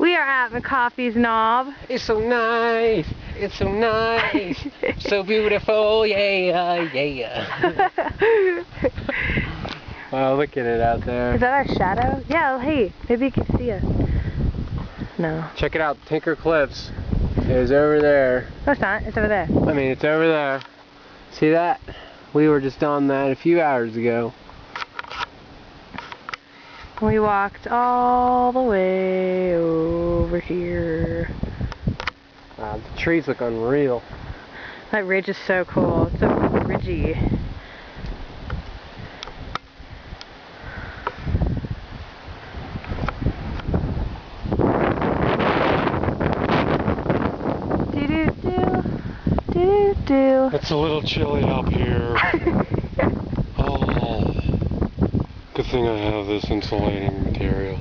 We are at McAfees Knob. It's so nice. It's so nice. So beautiful. Yeah, yeah. Wow, look at it out there. Is that our shadow? Yeah, hey, maybe you can see us. No. Check it out. Tinker Cliffs is over there. No, it's not. It's over there. I mean, it's over there. See that? We were just on that a few hours ago. We walked all the way over here. Wow, the trees look unreal. That ridge is so cool. It's so ridgy. Do-do-do. It's a little chilly up here. Oh, good thing I have this insulating material.